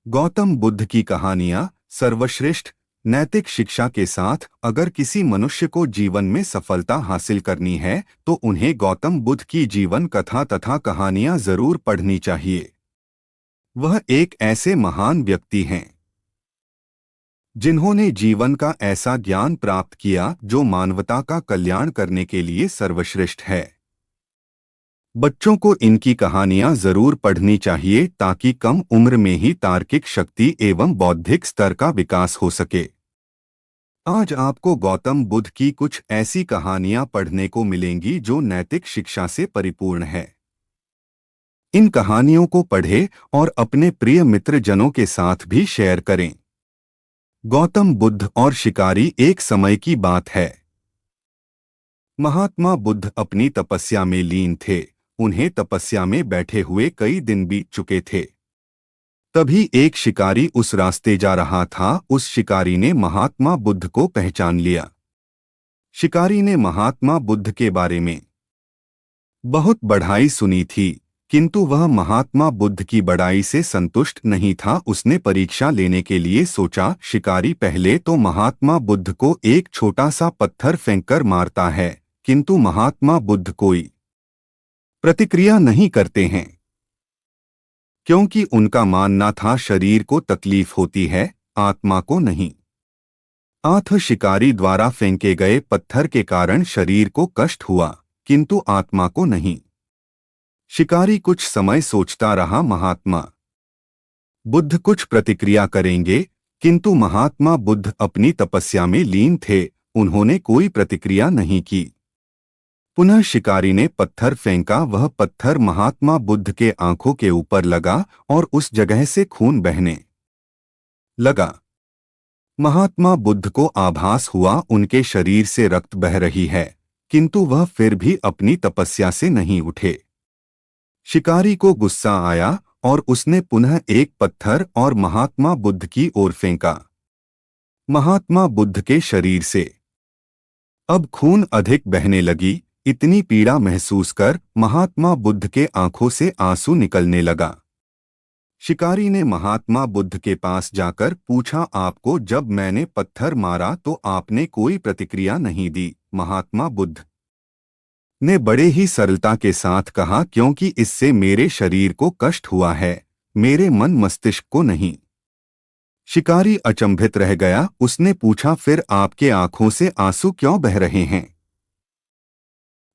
गौतम बुद्ध की कहानियां सर्वश्रेष्ठ नैतिक शिक्षा के साथ अगर किसी मनुष्य को जीवन में सफलता हासिल करनी है तो उन्हें गौतम बुद्ध की जीवन कथा तथा कहानियां जरूर पढ़नी चाहिए। वह एक ऐसे महान व्यक्ति हैं जिन्होंने जीवन का ऐसा ज्ञान प्राप्त किया जो मानवता का कल्याण करने के लिए सर्वश्रेष्ठ है। बच्चों को इनकी कहानियां जरूर पढ़नी चाहिए ताकि कम उम्र में ही तार्किक शक्ति एवं बौद्धिक स्तर का विकास हो सके। आज आपको गौतम बुद्ध की कुछ ऐसी कहानियां पढ़ने को मिलेंगी जो नैतिक शिक्षा से परिपूर्ण है। इन कहानियों को पढ़ें और अपने प्रिय मित्रजनों के साथ भी शेयर करें। गौतम बुद्ध और शिकारी। एक समय की बात है। महात्मा बुद्ध अपनी तपस्या में लीन थे। उन्हें तपस्या में बैठे हुए कई दिन बीत चुके थे। तभी एक शिकारी उस रास्ते जा रहा था। उस शिकारी ने महात्मा बुद्ध को पहचान लिया। शिकारी ने महात्मा बुद्ध के बारे में बहुत बढ़ाई सुनी थी, किंतु वह महात्मा बुद्ध की बढ़ाई से संतुष्ट नहीं था। उसने परीक्षा लेने के लिए सोचा। शिकारी पहले तो महात्मा बुद्ध को एक छोटा सा पत्थर फेंककर मारता है, किंतु महात्मा बुद्ध कोई प्रतिक्रिया नहीं करते हैं, क्योंकि उनका मानना था शरीर को तकलीफ होती है, आत्मा को नहीं। आठ शिकारी द्वारा फेंके गए पत्थर के कारण शरीर को कष्ट हुआ, किंतु आत्मा को नहीं। शिकारी कुछ समय सोचता रहा। महात्मा बुद्ध कुछ प्रतिक्रिया करेंगे, किंतु महात्मा बुद्ध अपनी तपस्या में लीन थे। उन्होंने कोई प्रतिक्रिया नहीं की। पुनः शिकारी ने पत्थर फेंका। वह पत्थर महात्मा बुद्ध के आंखों के ऊपर लगा और उस जगह से खून बहने लगा। महात्मा बुद्ध को आभास हुआ उनके शरीर से रक्त बह रही है, किंतु वह फिर भी अपनी तपस्या से नहीं उठे। शिकारी को गुस्सा आया और उसने पुनः एक पत्थर और महात्मा बुद्ध की ओर फेंका। महात्मा बुद्ध के शरीर से अब खून अधिक बहने लगी। इतनी पीड़ा महसूस कर महात्मा बुद्ध के आंखों से आंसू निकलने लगा। शिकारी ने महात्मा बुद्ध के पास जाकर पूछा, आपको जब मैंने पत्थर मारा तो आपने कोई प्रतिक्रिया नहीं दी। महात्मा बुद्ध ने बड़े ही सरलता के साथ कहा, क्योंकि इससे मेरे शरीर को कष्ट हुआ है, मेरे मन मस्तिष्क को नहीं। शिकारी अचंभित रह गया। उसने पूछा, फिर आपके आंखों से आंसू क्यों बह रहे हैं?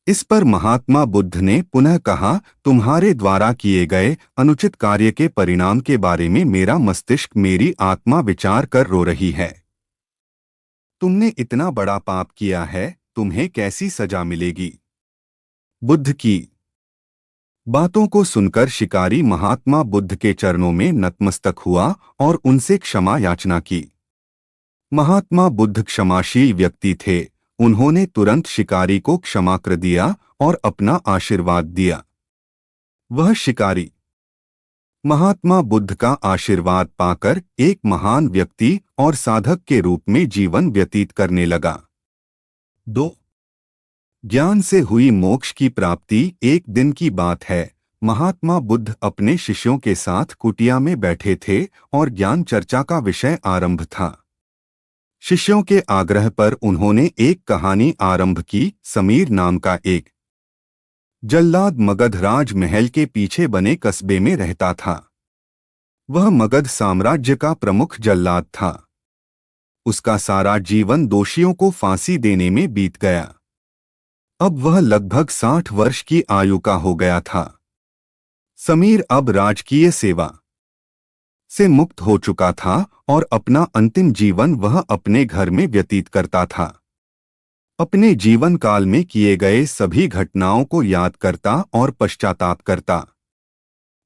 इस पर महात्मा बुद्ध ने पुनः कहा, तुम्हारे द्वारा किए गए अनुचित कार्य के परिणाम के बारे में मेरा मस्तिष्क, मेरी आत्मा विचार कर रो रही है। तुमने इतना बड़ा पाप किया है, तुम्हें कैसी सजा मिलेगी? बुद्ध की बातों को सुनकर शिकारी महात्मा बुद्ध के चरणों में नतमस्तक हुआ और उनसे क्षमा याचना की। महात्मा बुद्ध क्षमाशील व्यक्ति थे। उन्होंने तुरंत शिकारी को क्षमा कर दिया और अपना आशीर्वाद दिया। वह शिकारी महात्मा बुद्ध का आशीर्वाद पाकर एक महान व्यक्ति और साधक के रूप में जीवन व्यतीत करने लगा। 2. ज्ञान से हुई मोक्ष की प्राप्ति। एक दिन की बात है। महात्मा बुद्ध अपने शिष्यों के साथ कुटिया में बैठे थे और ज्ञान चर्चा का विषय आरंभ था। शिष्यों के आग्रह पर उन्होंने एक कहानी आरंभ की। समीर नाम का एक जल्लाद मगध राज महल के पीछे बने कस्बे में रहता था। वह मगध साम्राज्य का प्रमुख जल्लाद था। उसका सारा जीवन दोषियों को फांसी देने में बीत गया। अब वह लगभग 60 वर्ष की आयु का हो गया था। समीर अब राजकीय सेवा से मुक्त हो चुका था और अपना अंतिम जीवन वह अपने घर में व्यतीत करता था। अपने जीवन काल में किए गए सभी घटनाओं को याद करता और पश्चाताप करता।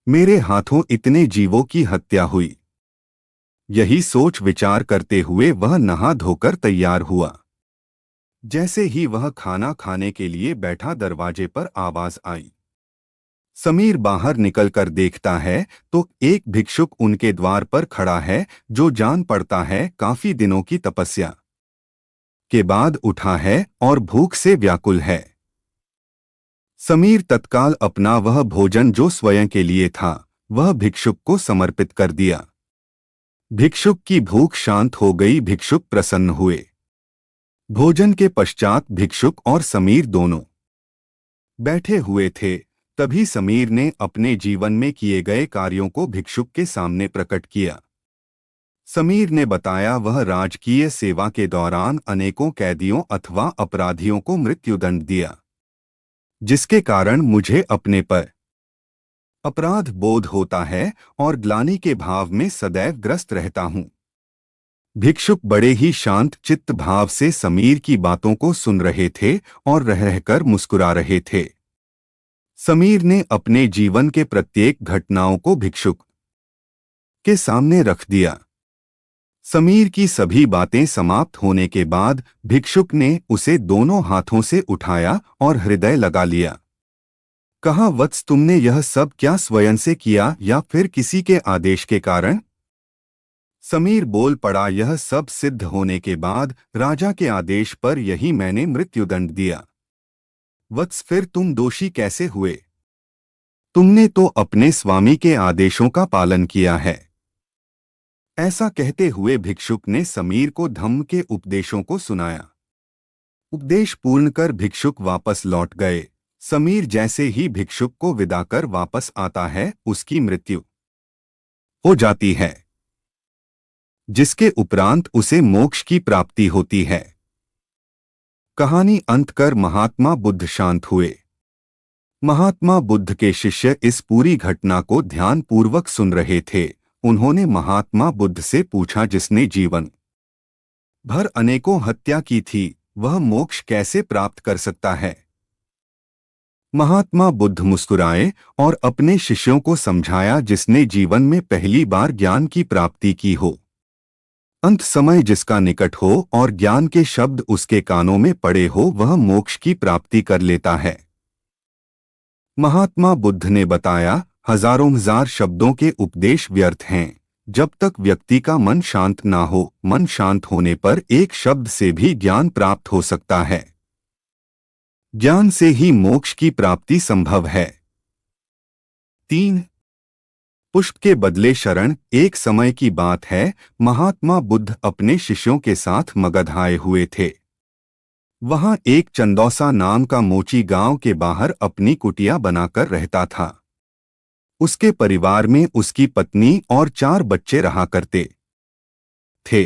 मेरे हाथों इतने जीवों की हत्या हुई। यही सोच विचार करते हुए वह नहा धोकर तैयार हुआ। जैसे ही वह खाना खाने के लिए बैठा, दरवाजे पर आवाज आई। समीर बाहर निकलकर देखता है तो एक भिक्षुक उनके द्वार पर खड़ा है, जो जान पड़ता है काफी दिनों की तपस्या के बाद उठा है और भूख से व्याकुल है। समीर तत्काल अपना वह भोजन जो स्वयं के लिए था, वह भिक्षुक को समर्पित कर दिया। भिक्षुक की भूख शांत हो गई, भिक्षुक प्रसन्न हुए। भोजन के पश्चात भिक्षुक और समीर दोनों बैठे हुए थे। तभी समीर ने अपने जीवन में किए गए कार्यों को भिक्षुक के सामने प्रकट किया। समीर ने बताया वह राजकीय सेवा के दौरान अनेकों कैदियों अथवा अपराधियों को मृत्युदंड दिया, जिसके कारण मुझे अपने पर अपराध बोध होता है और ग्लानि के भाव में सदैव ग्रस्त रहता हूं। भिक्षुक बड़े ही शांत चित्त भाव से समीर की बातों को सुन रहे थे और रह रहकर मुस्कुरा रहे थे। समीर ने अपने जीवन के प्रत्येक घटनाओं को भिक्षुक के सामने रख दिया। समीर की सभी बातें समाप्त होने के बाद भिक्षुक ने उसे दोनों हाथों से उठाया और हृदय लगा लिया। कहा, वत्स, तुमने यह सब क्या स्वयं से किया या फिर किसी के आदेश के कारण? समीर बोल पड़ा, यह सब सिद्ध होने के बाद राजा के आदेश पर यही मैंने मृत्युदंड दिया। वत्स, फिर तुम दोषी कैसे हुए? तुमने तो अपने स्वामी के आदेशों का पालन किया है। ऐसा कहते हुए भिक्षुक ने समीर को धम्म के उपदेशों को सुनाया। उपदेश पूर्ण कर भिक्षुक वापस लौट गए। समीर जैसे ही भिक्षुक को विदा कर वापस आता है, उसकी मृत्यु हो जाती है, जिसके उपरांत उसे मोक्ष की प्राप्ति होती है। कहानी अंत कर महात्मा बुद्ध शांत हुए। महात्मा बुद्ध के शिष्य इस पूरी घटना को ध्यानपूर्वक सुन रहे थे। उन्होंने महात्मा बुद्ध से पूछा, जिसने जीवन भर अनेकों हत्या की थी, वह मोक्ष कैसे प्राप्त कर सकता है? महात्मा बुद्ध मुस्कुराए और अपने शिष्यों को समझाया, जिसने जीवन में पहली बार ज्ञान की प्राप्ति की हो, अंत समय जिसका निकट हो और ज्ञान के शब्द उसके कानों में पड़े हो, वह मोक्ष की प्राप्ति कर लेता है। महात्मा बुद्ध ने बताया, हजारों हजार शब्दों के उपदेश व्यर्थ हैं जब तक व्यक्ति का मन शांत ना हो। मन शांत होने पर एक शब्द से भी ज्ञान प्राप्त हो सकता है। ज्ञान से ही मोक्ष की प्राप्ति संभव है। 3. पुष्प के बदले शरण। एक समय की बात है, महात्मा बुद्ध अपने शिष्यों के साथ मगध आए हुए थे। वहां एक चंदौसा नाम का मोची गांव के बाहर अपनी कुटिया बनाकर रहता था। उसके परिवार में उसकी पत्नी और 4 बच्चे रहा करते थे।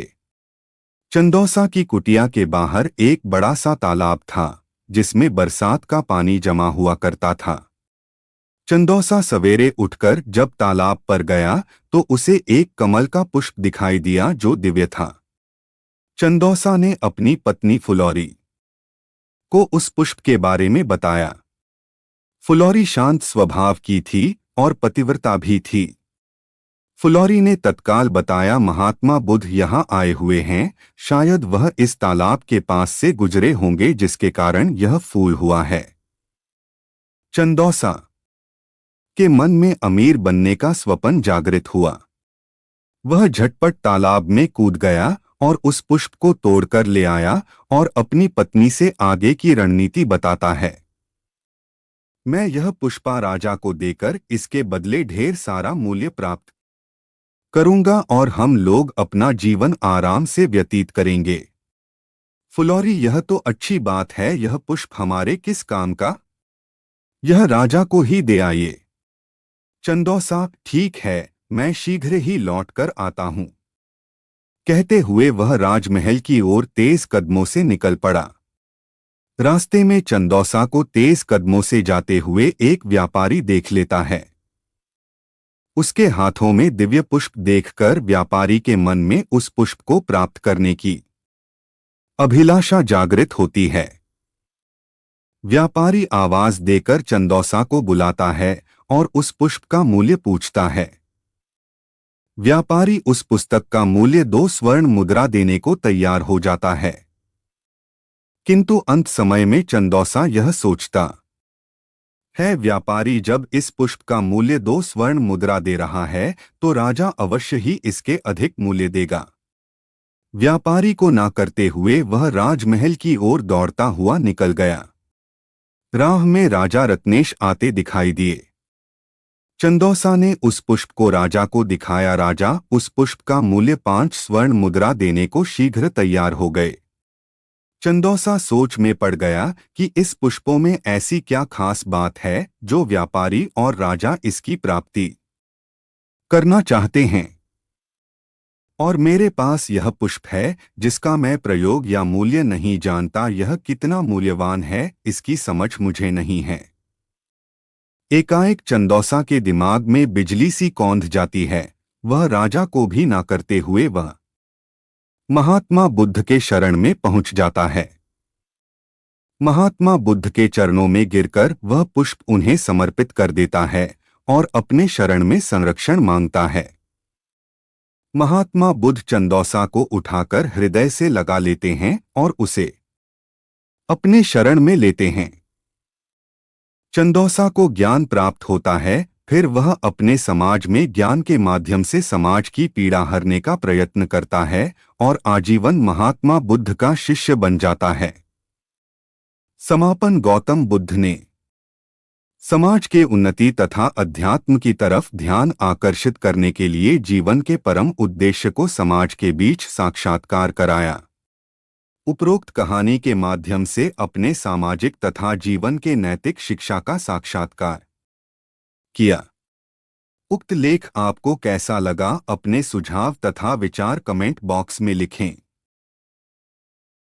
चंदौसा की कुटिया के बाहर एक बड़ा सा तालाब था, जिसमें बरसात का पानी जमा हुआ करता था। चंदौसा सवेरे उठकर जब तालाब पर गया तो उसे एक कमल का पुष्प दिखाई दिया जो दिव्य था। चंदौसा ने अपनी पत्नी फुलौरी को उस पुष्प के बारे में बताया। फुलौरी शांत स्वभाव की थी और पतिव्रता भी थी। फुलौरी ने तत्काल बताया, महात्मा बुद्ध यहाँ आए हुए हैं, शायद वह इस तालाब के पास से गुजरे होंगे जिसके कारण यह फूल हुआ है। चंदौसा के मन में अमीर बनने का स्वप्न जागृत हुआ। वह झटपट तालाब में कूद गया और उस पुष्प को तोड़कर ले आया और अपनी पत्नी से आगे की रणनीति बताता है। मैं यह पुष्पा राजा को देकर इसके बदले ढेर सारा मूल्य प्राप्त करूंगा और हम लोग अपना जीवन आराम से व्यतीत करेंगे। फुलौरी, यह तो अच्छी बात है, यह पुष्प हमारे किस काम का? यह राजा को ही दे आइए। चंदौसा, ठीक है, मैं शीघ्र ही लौटकर आता हूं। कहते हुए वह राजमहल की ओर तेज कदमों से निकल पड़ा। रास्ते में चंदौसा को तेज कदमों से जाते हुए एक व्यापारी देख लेता है। उसके हाथों में दिव्य पुष्प देखकर व्यापारी के मन में उस पुष्प को प्राप्त करने की अभिलाषा जागृत होती है। व्यापारी आवाज देकर चंदौसा को बुलाता है और उस पुष्प का मूल्य पूछता है। व्यापारी उस पुस्तक का मूल्य 2 स्वर्ण मुद्रा देने को तैयार हो जाता है। किंतु अंत समय में चंदौसा यह सोचता है, व्यापारी जब इस पुष्प का मूल्य 2 स्वर्ण मुद्रा दे रहा है तो राजा अवश्य ही इसके अधिक मूल्य देगा। व्यापारी को ना करते हुए वह राजमहल की ओर दौड़ता हुआ निकल गया। राह में राजा रत्नेश आते दिखाई दिए। चंदौसा ने उस पुष्प को राजा को दिखाया। राजा उस पुष्प का मूल्य 5 स्वर्ण मुद्रा देने को शीघ्र तैयार हो गए। चंदौसा सोच में पड़ गया कि इस पुष्पों में ऐसी क्या खास बात है जो व्यापारी और राजा इसकी प्राप्ति करना चाहते हैं, और मेरे पास यह पुष्प है जिसका मैं प्रयोग या मूल्य नहीं जानता। यह कितना मूल्यवान है इसकी समझ मुझे नहीं है। एकाएक चंदौसा के दिमाग में बिजली सी कौंध जाती है। वह राजा को भी ना करते हुए वह महात्मा बुद्ध के शरण में पहुंच जाता है। महात्मा बुद्ध के चरणों में गिरकर वह पुष्प उन्हें समर्पित कर देता है और अपने शरण में संरक्षण मांगता है। महात्मा बुद्ध चंदौसा को उठाकर हृदय से लगा लेते हैं और उसे अपने शरण में लेते हैं। चंदौसा को ज्ञान प्राप्त होता है। फिर वह अपने समाज में ज्ञान के माध्यम से समाज की पीड़ा हरने का प्रयत्न करता है और आजीवन महात्मा बुद्ध का शिष्य बन जाता है। समापन। गौतम बुद्ध ने समाज के उन्नति तथा अध्यात्म की तरफ ध्यान आकर्षित करने के लिए जीवन के परम उद्देश्य को समाज के बीच साक्षात्कार कराया। उपरोक्त कहानी के माध्यम से अपने सामाजिक तथा जीवन के नैतिक शिक्षा का साक्षात्कार किया। उक्त लेख आपको कैसा लगा? अपने सुझाव तथा विचार कमेंट बॉक्स में लिखें।